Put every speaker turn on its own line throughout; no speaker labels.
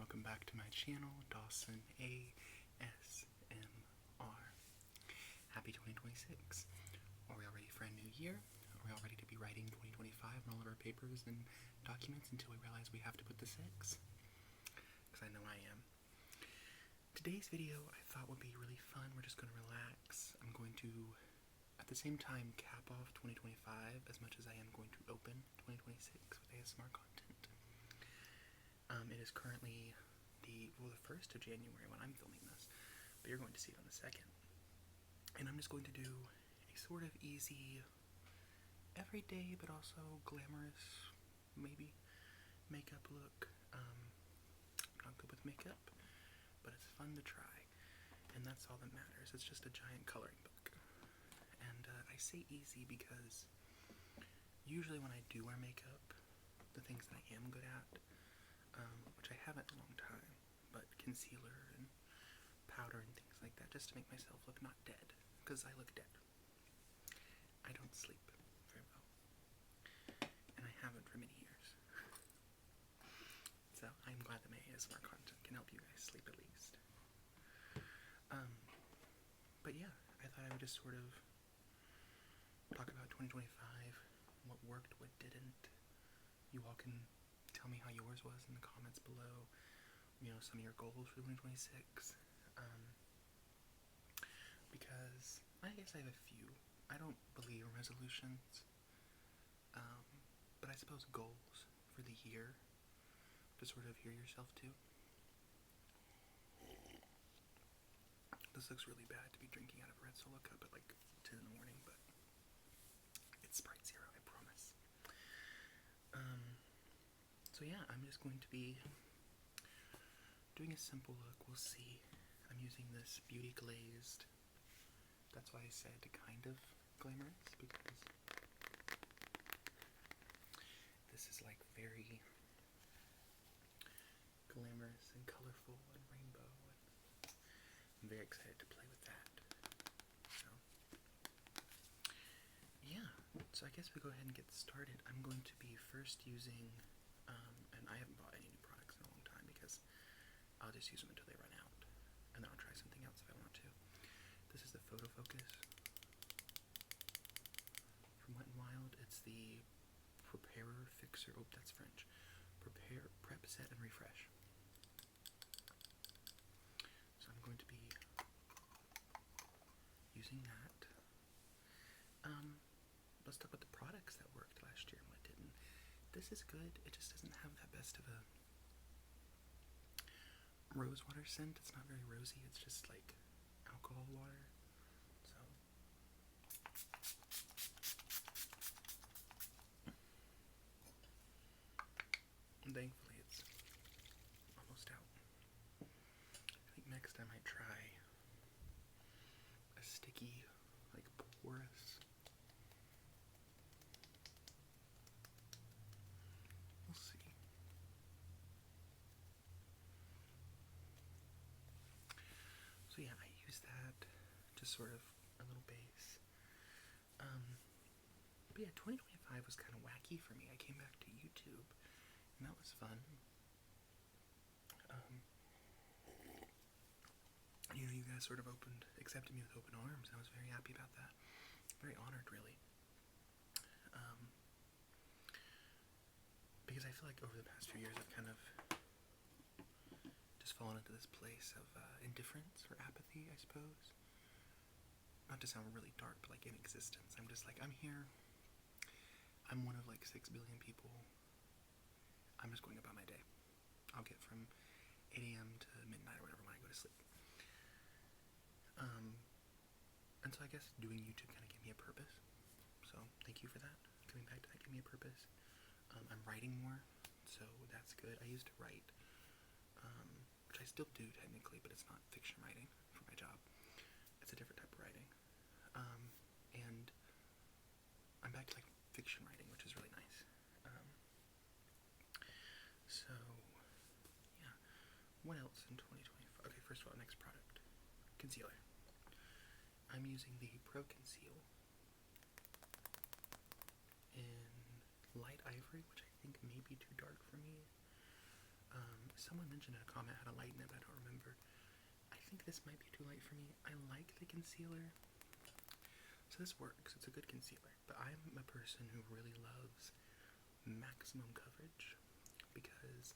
welcome back to my channel, Dawson ASMR. Happy 2026. Are we all ready for a new year? Are we all ready to be writing 2025 on all of our papers and documents until we realize we have to put the 6? Because I know I am. Today's video I thought would be really fun. We're just going to relax. I'm going to, at the same time, cap off 2025 as much as I am going to open 2026 with ASMR content. It is currently the 1st of January when I'm filming this, but you're going to see it on the 2nd. And I'm just going to do a sort of easy, everyday, but also glamorous, maybe, makeup look. I'm not good with makeup, but it's fun to try, and that's all that matters. It's just a giant coloring book. And I say easy because usually when I do wear makeup, the things that I am good at, which I haven't in a long time, but concealer and powder and things like that, just to make myself look not dead, because I look dead. I don't sleep very well, and I haven't for many years. So I'm glad that my ASMR content can help you guys sleep at least. But yeah, I thought I would just sort of talk about 2025, what worked, what didn't. You all can tell me how yours was in the comments below, you know, some of your goals for 2026, because I guess I have a few. I don't believe in resolutions, but I suppose goals for the year to sort of hear yourself to. This looks really bad to be drinking out of a red Solo cup at like 10 in the morning, but it's Sprite Zero, I promise. So yeah, I'm just going to be doing a simple look. We'll see. I'm using this Beauty Glazed. That's why I said kind of glamorous, because this is like very glamorous and colorful and rainbow, and I'm very excited to play with that. So yeah, so I guess we go ahead and get started. I'm going to be first using, and I haven't bought any new products in a long time because I'll just use them until they run out, and then I'll try something else if I want to. This is the Photo Focus from Wet n Wild. It's the Preparer Fixer. Oh, that's French. Prepare, Prep, Set, and Refresh. So I'm going to be using that. Let's talk about the products that worked last year and what didn't. This is good. It just doesn't have that best of a rose water scent. It's not very rosy. It's just like alcohol water. So and thankfully it's almost out. I think next I might try a sticky, like porous. We'll see. So yeah, I use that, just sort of a little base. But yeah, 2025 was kind of wacky for me. I came back to YouTube, and that was fun. You know, you guys sort of accepted me with open arms, and I was very happy about that. Very honored, really. Because I feel like over the past few years I've kind of just fallen into this place of indifference or apathy, I suppose. Not to sound really dark, but like in existence. I'm just like, I'm here. I'm one of like 6 billion people. I'm just going about my day. I'll get from 8 a.m. to midnight or whatever when I go to sleep. And so I guess doing YouTube kind of gave me a purpose. So thank you for that. Coming back to that gave me a purpose. I'm writing more, so that's good. I used to write, which I still do technically, but it's not fiction writing for my job. It's a different type of writing. And I'm back to like fiction writing, which is really nice. So yeah, what else in 2025? Okay, first of all, next product, concealer. I'm using the Pro Conceal in Light Ivory, which I think may be too dark for me. someone mentioned in a comment how to lighten it, but I don't remember. I think this might be too light for me. I like the concealer. So this works. It's a good concealer. But I'm a person who really loves maximum coverage because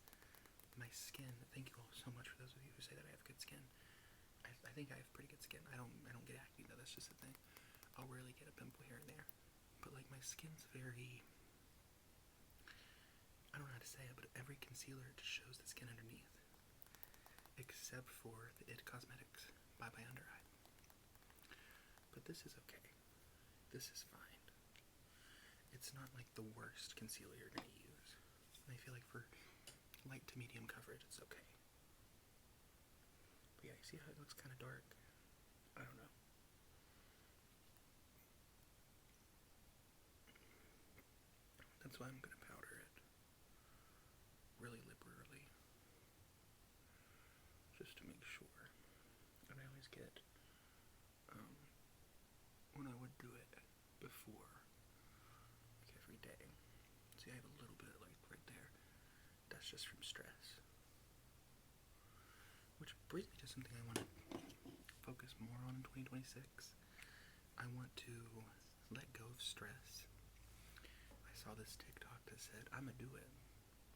my skin, thank you all so much for those of you who say that I have good skin. I think I have pretty good skin. I don't get acne though, that's just a thing. I'll rarely get a pimple here and there. But like my skin's very, I don't know how to say it, but every concealer just shows the skin underneath. Except for the 𝐬𝐿𝐭𝐚𝐲 by Under Eye. But this is okay. This is fine. It's not like the worst concealer you're going to use. And I feel like for light to medium coverage, it's okay. But yeah, you see how it looks kind of dark? I don't know. That's why I'm going to powder it really liberally, just to make sure. And I always get, when I would do it before, like every day, see I have a little bit like right there, that's just from stress. Which brings me to something I want to focus more on in 2026. I want to let go of stress. I saw this TikTok that said, I'm gonna do it,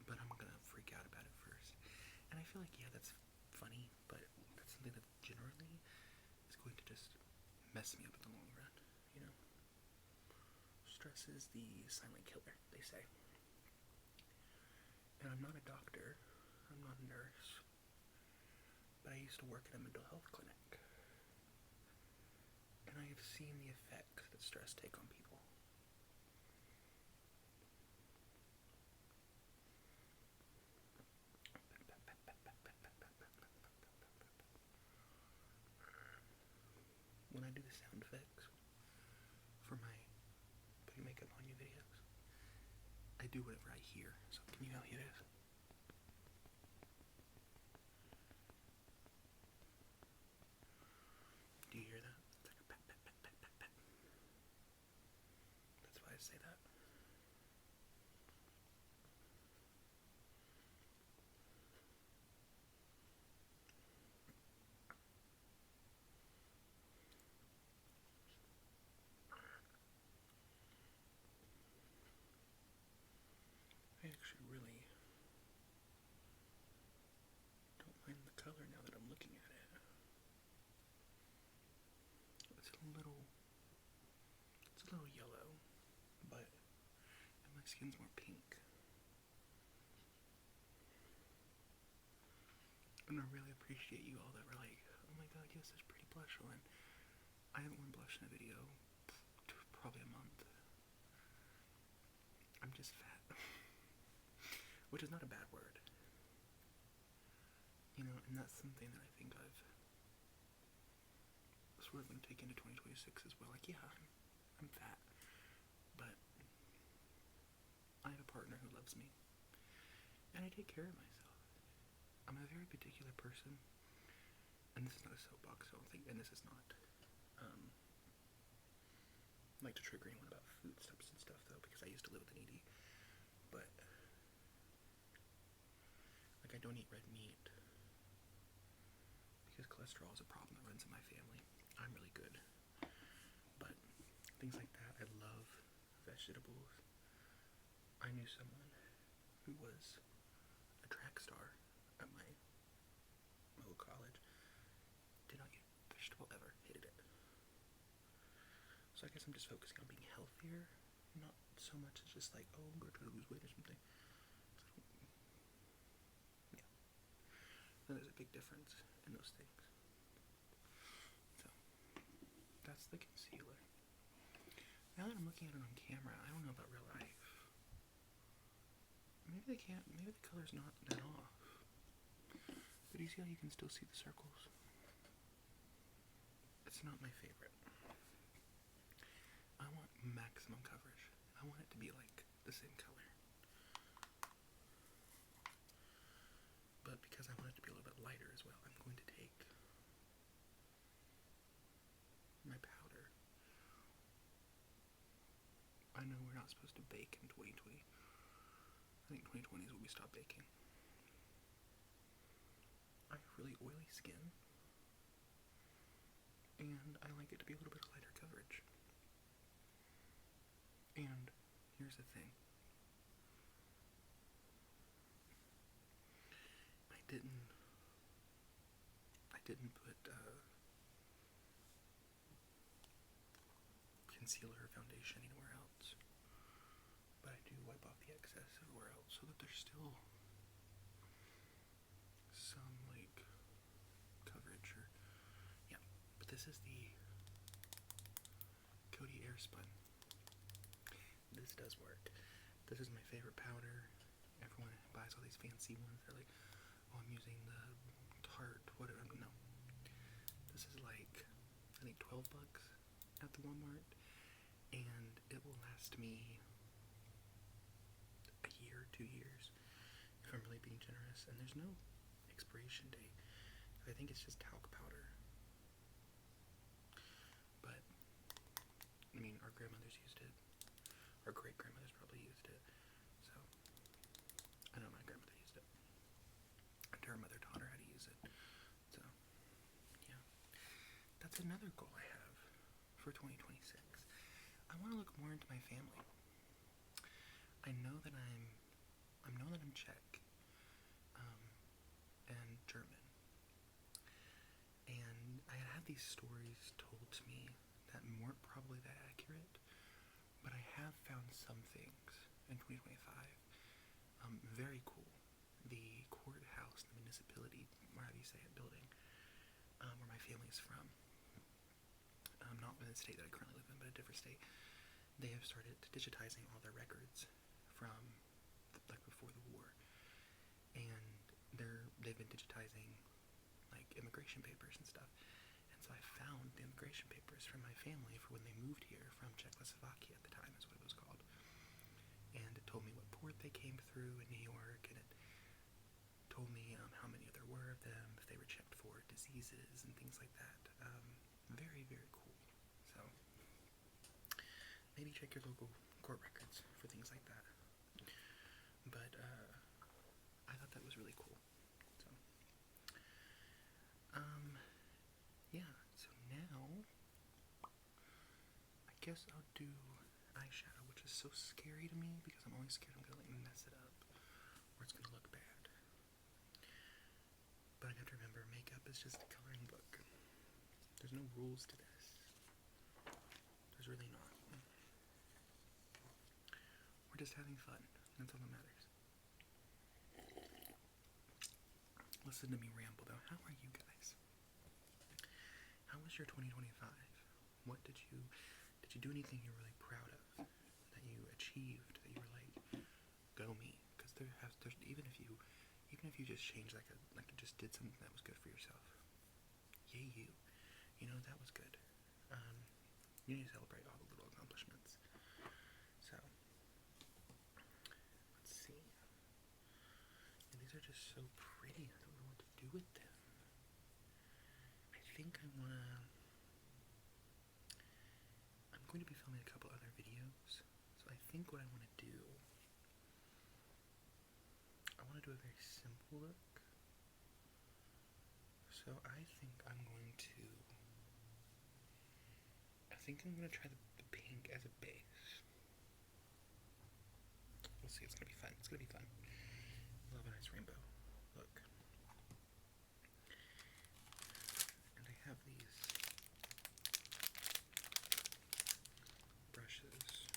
but I'm gonna freak out about it first. And I feel like, yeah, that's funny, but that's something that generally is going to just mess me up in the long run, you know? Stress is the silent killer, they say. And I'm not a doctor, I'm not a nurse, but I used to work at a mental health clinic. And I have seen the effects that stress take on people. When I do the sound effects for my putting makeup on you videos, I do whatever I hear. So can you all hear this? Do you hear that? It's like a pat, pat, pat, pat, pat, pat. That's why I say that. I actually really don't mind the color now that I'm looking at it. It's a little yellow, but my skin's more pink. And I really appreciate you all that were like, oh my god, yes, there's pretty blush on. I haven't worn blush in a video probably a month. I'm just fat. Which is not a bad word. You know, and that's something that I think I've sort of going to take into 2026 as well. Like, yeah, I'm fat, but I have a partner who loves me, and I take care of myself. I'm a very particular person, and this is not a soapbox, I don't think, and this is not, like to trigger anyone about food stuffs and stuff, though, because I used to live with an ED, but, like, I don't eat red meat, because cholesterol is a problem that runs in my family. I'm really good, but things like that, I love vegetables. I knew someone who was a track star at my old college, did not eat vegetable ever, hated it. So I guess I'm just focusing on being healthier, not so much as just like, oh, I'm gonna try to lose weight or something. Yeah. Then there's a big difference in those things. So, that's the concealer. Now that I'm looking at it on camera, I don't know about real life. Maybe the color's not that off. But you see how you can still see the circles? It's not my favorite. I want maximum coverage. I want it to be like the same color. But because I want it to be a little bit lighter as well, I'm going to take my powder. I know we're not supposed to bake in 2020. I think 2020 is when we stop baking. really oily skin, and I like it to be a little bit lighter coverage. And here's the thing. I didn't put concealer or foundation anywhere else, but I do wipe off the excess everywhere else so that there's still some like coverage. Or yeah, but this is the Coty Airspun. This does work. This is my favorite powder. Everyone buys all these fancy ones. They're like, oh, I'm using the Tarte, whatever. No. This is like, I think $12 at the Walmart, and it will last me a year, 2 years, if I'm really being generous, and there's no expiration date. I think it's just talc powder. But, I mean, our grandmothers used it. Our great-grandmothers probably used it. So, I know my grandmother used it. And her mother taught her how to use it. So, yeah. That's another goal I have for 2026. I want to look more into my family. I know that I'm Czech, and German. And I had these stories told to me that weren't probably that accurate, but I have found some things in 2025 very cool. The courthouse, the municipality, or however you say it, building, where my family's from, not in the state that I currently live in, but a different state, they have started digitizing all their records from like before the war, and they've been digitizing like immigration papers and stuff. And so I found the immigration papers from my family for when they moved here from Czechoslovakia at the time, is what it was called. And it told me what port they came through in New York, and it told me how many there were of them, if they were checked for diseases and things like that. Very, very cool. So maybe check your local court records for things like that. But I thought that was really cool. So yeah, so now I guess I'll do eyeshadow, which is so scary to me because I'm always scared I'm gonna like mess it up or it's gonna look bad. But I have to remember, makeup is just a coloring book. There's no rules to this. There's really not. We're just having fun. That's all that matters. Listen to me ramble though. How are you guys? How was your 2025? What did you do anything you're really proud of? That you achieved? That you were like, go me? Because there's even if you just changed like you just did something that was good for yourself. Yay you. You know, that was good. You need to celebrate all the little accomplishments. So, let's see. And these are just so pretty. I don't know what to do with them. I think I'm going to be filming a couple other videos. So I think what I want to do, I want to do a very simple look. So I think I'm going to try the pink as a base. We'll see, it's going to be fun. It's going to be fun. I love a nice rainbow look. And I have these brushes.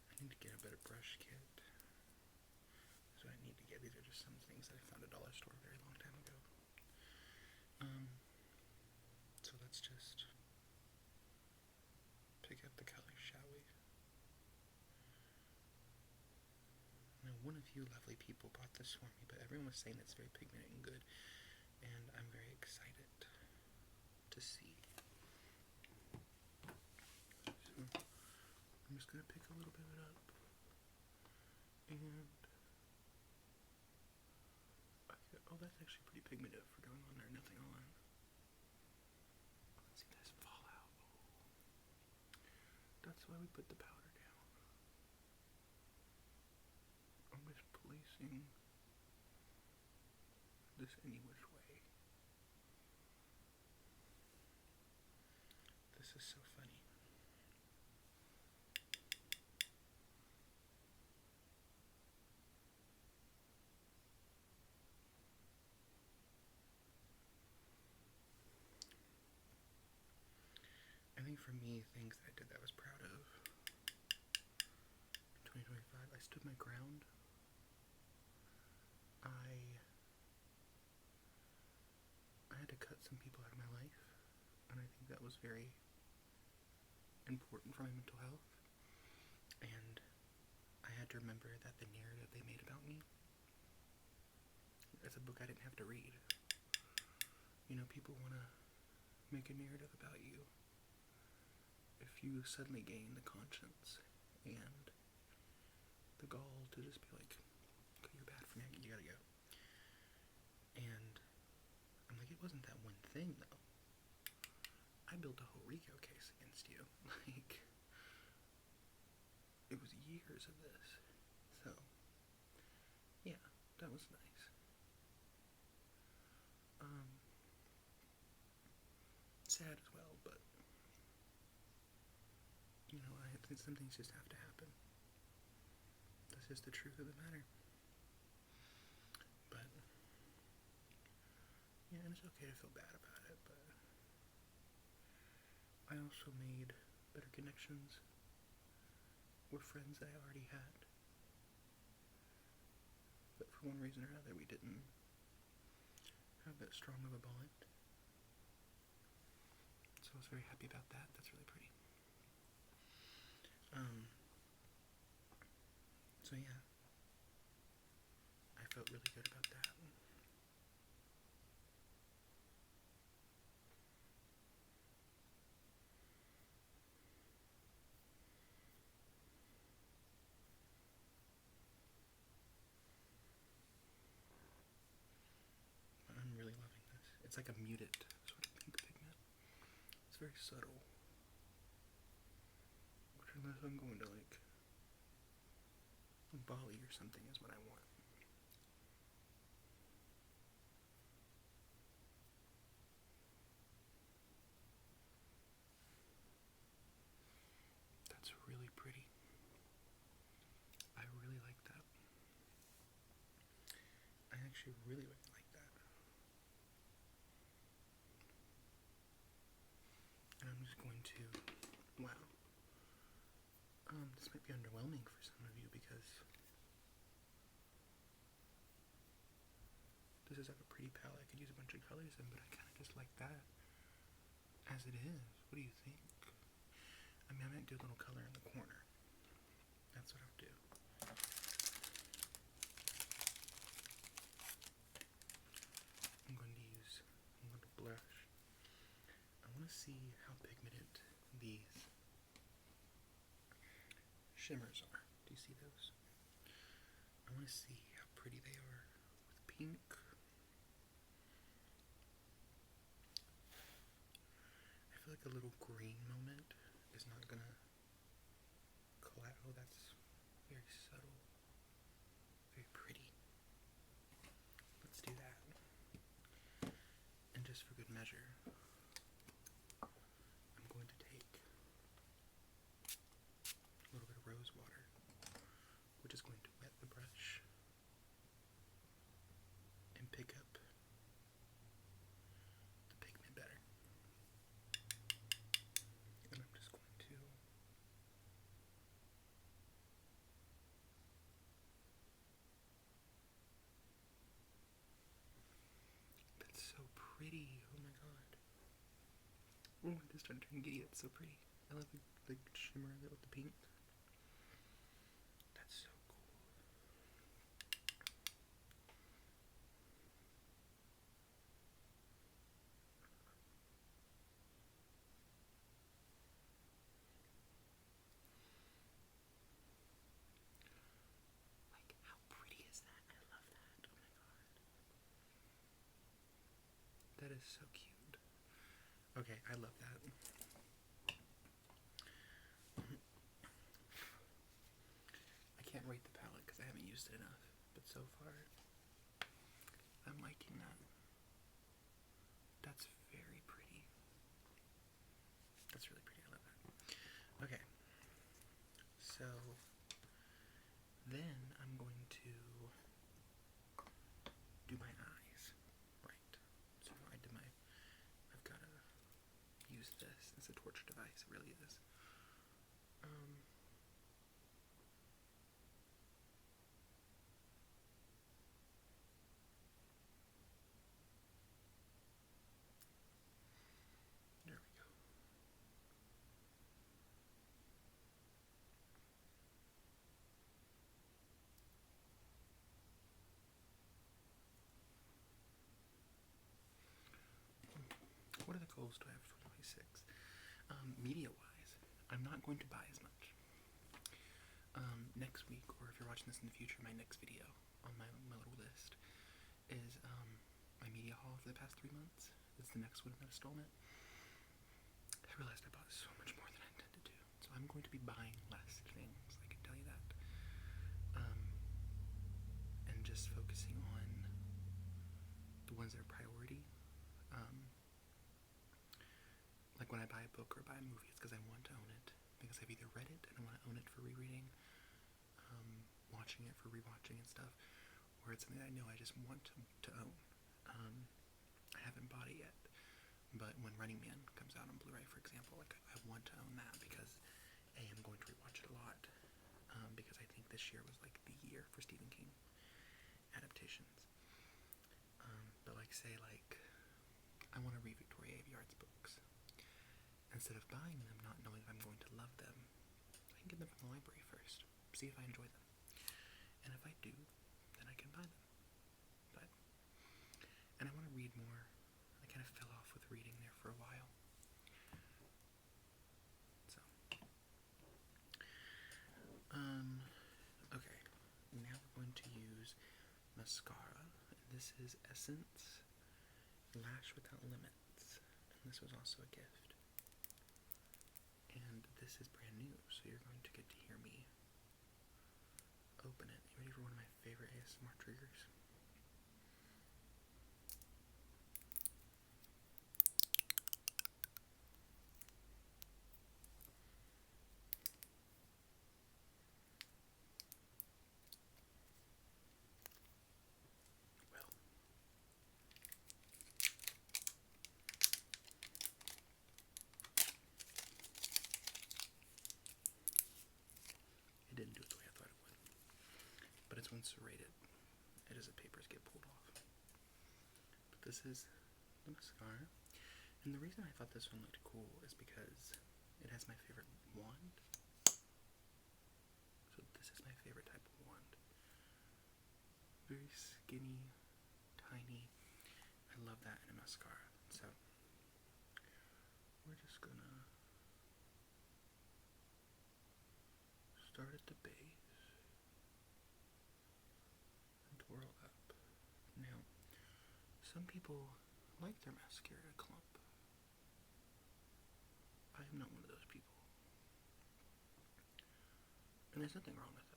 I need to get a better brush kit. That's what I need to get. These are just some things that I found at a dollar store a very long time ago. So let's just pick up the colors, shall we? Now, one of you lovely people bought this for me, but everyone was saying it's very pigmented and good, and I'm very excited to see. So, I'm just going to pick a little bit of it up, and oh, that's actually pretty pigmented for going on there, nothing on. Let's see this fall out. That's why we put the powder down. placing this any which way. This is so funny. I think for me, things that I did that I was proud of in 2025, I stood my ground. I had to cut some people out of my life, and I think that was very important for my mental health. And I had to remember that the narrative they made about me, it's a book I didn't have to read. You know, people want to make a narrative about you. If you suddenly gain the conscience and the gall to just be like, okay, you're bad for me, you gotta go. And I'm like, it wasn't that one thing, though. I built a whole 𝐬𝐭𝐚𝐲 case against you. Like, it was years of this. So, yeah, that was nice. Sad as well, but, you know, some things just have to happen. That's just the truth of the matter. But, yeah, and it's okay to feel bad about it, but I also made better connections with friends that I already had. But for one reason or another, we didn't have that strong of a bond. So I was very happy about that. That's really pretty. So yeah, I felt really good about that. I'm really loving this. It's like a muted sort of pink pigment. It's very subtle. Which, unless I'm going to like Bali or something, is what I want. That's really pretty. I really like that. I actually really like that. And I'm just going to, wow. This might be underwhelming for some of you because this is like a pretty palette. I could use a bunch of colors in, but I kind of just like that as it is. What do you think? I mean, I might do a little color in the corner. That's what I'll do. I'm going to use a little blush. I want to see how pigmented these shimmers are. Do you see those? I want to see how pretty they are with pink. I feel like a little green moment is not gonna collapse. Oh, that's very subtle, very pretty. Let's do that. And just for good measure, I'm going to take a little bit of rose water, which is going to wet the brush and pick up the pigment better. And I'm just going to that's so pretty. Oh my god. Oh, I just started turning giddy. That's so pretty. I love the shimmer of it with the pink. That's so cool. Like, how pretty is that? I love that. Oh my god. That is so cute. Okay, I love that. I can't rate the palette because I haven't used it enough. but so far, I'm liking that. That's very pretty. That's really pretty. I love that. Okay. So then I'm going to do my eyes. Right. So I've got to use this. It's a torture device. It really is. There we go. What are the goals do I have for 2026? Media-wise, I'm not going to buy as much. Next week, or if you're watching this in the future, my next video on my little list is my media haul for the past 3 months. It's the next one in that installment. I realized I bought so much more than I intended to, so I'm going to be buying less things, I can tell you that. And just focusing on the ones that are priority. Like when I buy a book or buy a movie, it's because I want to own it. Because I've either read it and I want to own it for rereading, watching it for rewatching and stuff, or it's something that I know I just want to own. I haven't bought it yet, but when Running Man comes out on Blu-ray, for example, like I want to own that because A, I'm going to rewatch it a lot, because I think this year was like the year for Stephen King adaptations. But like say like I want to read Victoria Aveyard's books. Instead of buying them, not knowing if I'm going to love them, I can get them from the library first, see if I enjoy them. And if I do, then I can buy them. And I want to read more. I kind of fell off with reading there for a while. So, okay, now we're going to use mascara. And this is Essence Lash Without Limits. And this was also a gift. And this is brand new, so you're going to get to hear me open it. You ready for one of my favorite ASMR triggers? Well, it didn't do it the way I thought it would. But it's when serrated, it is a papers get pulled off. But this is the mascara. And the reason I thought this one looked cool is because it has my favorite wand. So this is my favorite type of wand. Very skinny, tiny. I love that in a mascara. So we're just gonna start at the base and twirl up. Now, some people like their mascara clump. I am not one of those people. And there's nothing wrong with that.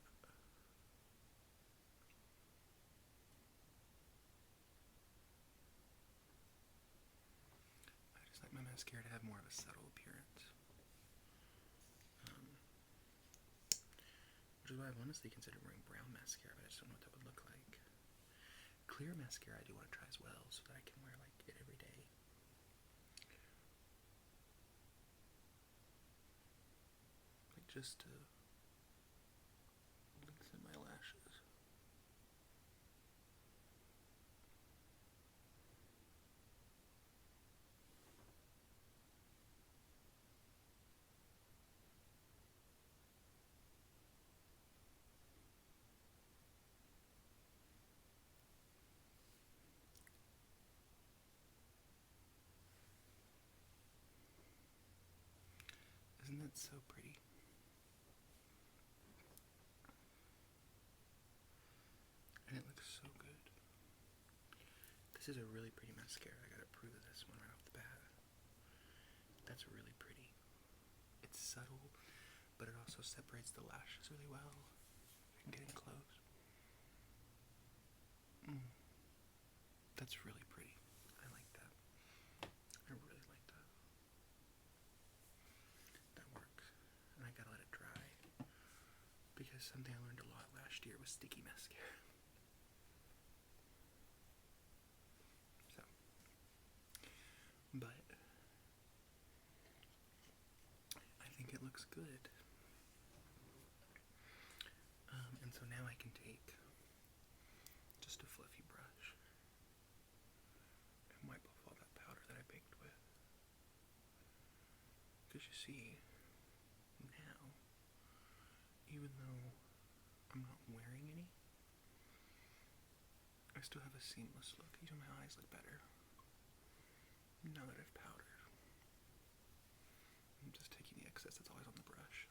I just like my mascara to have more of a subtle appearance. Which is why I've honestly considered wearing brown mascara, but I just don't know what that would look like. Clear mascara I do want to try as well, so that I can wear like it every day. Like just to lengthen my lashes. Isn't that so pretty? And it looks so good. This is a really pretty mascara. I gotta approve of this one right off the bat. That's really pretty. It's subtle, but it also separates the lashes really well. You can get in close. That's really pretty. I like that. I really like that. That works. And I gotta let it dry. Because something I learned a lot last year was sticky mascara. So. But I think it looks good. And so now I can take just a fluffy brush and wipe off all that powder that I baked with. Because you see, now, even though I'm not wearing any, I still have a seamless look. Even my eyes look better now that I've powdered. I'm just taking the excess that's always on the brush.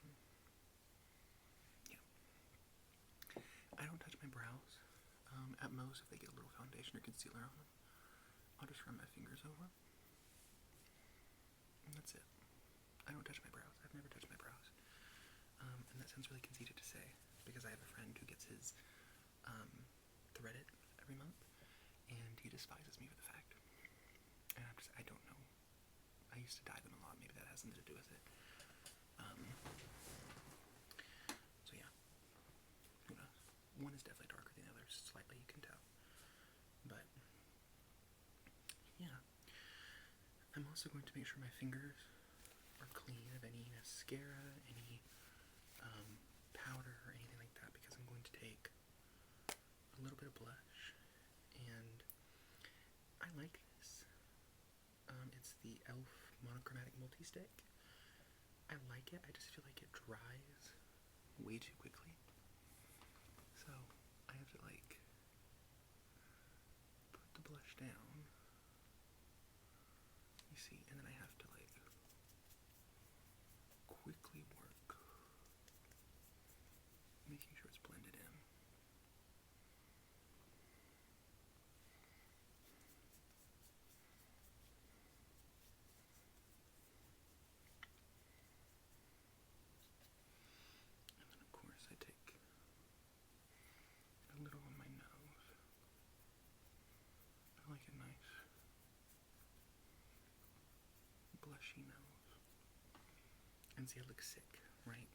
Yeah. I don't touch my brows. At most, if they get a little foundation or concealer on them, I'll just run my fingers over. And that's it. I don't touch my brows. I've never touched my brows. And that sounds really conceited to say, because I have a friend who gets his threaded every month, and he despises me for the fact. And I don't know. I used to dye them a lot. Maybe that has something to do with it. So yeah. Who knows? One is definitely darker than the other, slightly, you can tell. But yeah. I'm also going to make sure my fingers are clean of any mascara, any powder, or anything like that, because I'm going to take a little bit of blush, and I like this. It's the e.l.f. monochromatic multi-stick. I like it, I just feel like it dries way too quickly. So, I have to like, put the blush down, you see, and then I have to like, quickly work, making sure it's blended in. And then of course I take a little on my nose. I like a nice blushy nose. And see, I look sick, right?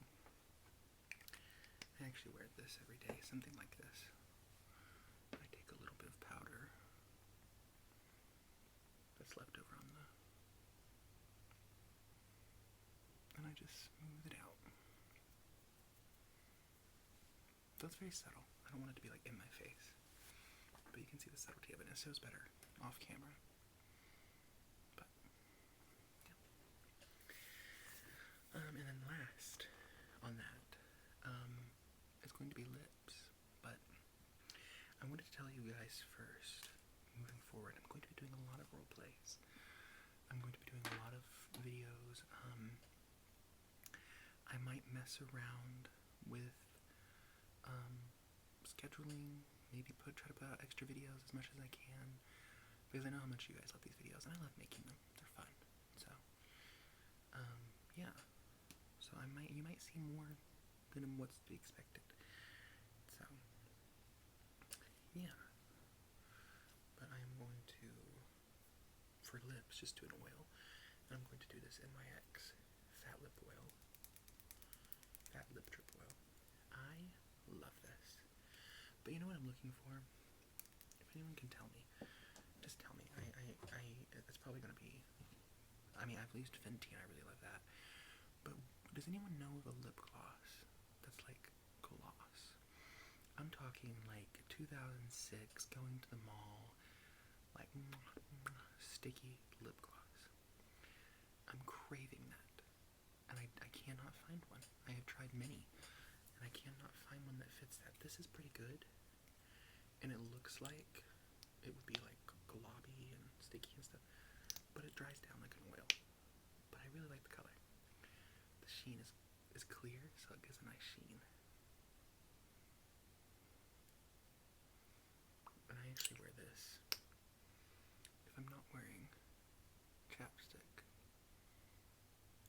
I actually wear this every day, something like this. I take a little bit of powder that's left over on the, and I just smooth it out. So it's very subtle. I don't want it to be like in my face, but you can see the subtlety of it, and it shows better off camera. But yeah. And then last on that, it's going to be lips, but I wanted to tell you guys first, moving forward, I'm going to be doing a lot of role plays. I'm going to be doing a lot of videos. I might mess around with scheduling, maybe try to put out extra videos as much as I can, because I know how much you guys love these videos, and I love making them. They're fun. So, yeah. So you might see more than what's to be expected. So, yeah. But I am going to, for lips, just do an oil. And I'm going to do this NYX Fat Lip Oil. Fat Lip Drip Oil. I love this. But you know what I'm looking for? If anyone can tell me, just tell me. It's probably going to be, I mean, I've used Fenty and I really love that. But does anyone know of a lip gloss that's like gloss? I'm talking like 2006, going to the mall, like sticky lip gloss. I'm craving that, and I cannot find one. I have tried many, and I cannot find one that fits that. This is pretty good, and it looks like it would be like globby and sticky and stuff, but it dries down like an oil. But I really like the color. The sheen is clear, so it gives a nice sheen. And I actually wear this if I'm not wearing chapstick.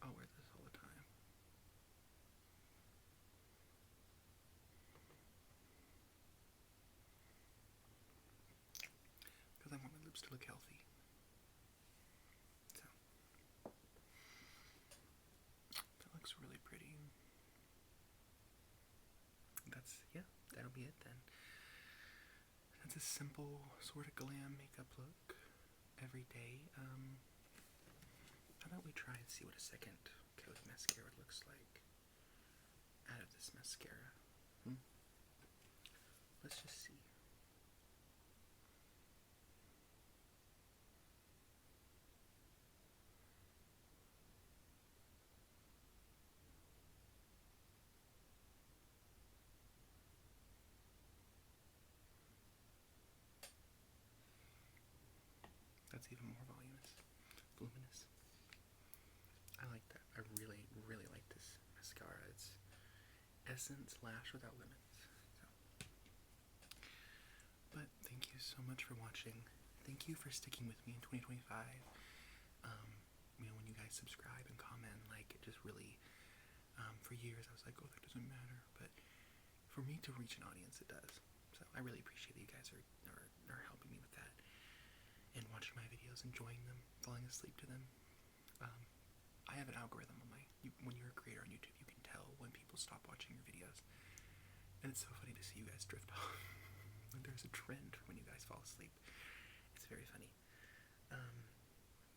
I'll wear this all the time. Because I want my be it then. That's a simple sort of glam makeup look every day. How about we try and see what a second coat of mascara looks like out of this mascara? Let's just see. That's even more voluminous. I like that. I really, really like this mascara. It's Essence Lash Without Limits. So. But thank you so much for watching. Thank you for sticking with me in 2025. When you guys subscribe and comment, like, it just really, for years I was like, oh, that doesn't matter. But for me to reach an audience, it does. So I really appreciate that you guys are helping me with that. And watching my videos, enjoying them, falling asleep to them. I have an algorithm on when you're a creator on YouTube, you can tell when people stop watching your videos. And it's so funny to see you guys drift off. Like, there's a trend when you guys fall asleep. It's very funny.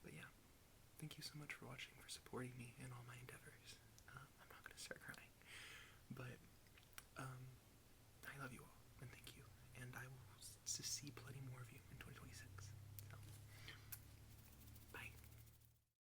But yeah, thank you so much for watching, for supporting me,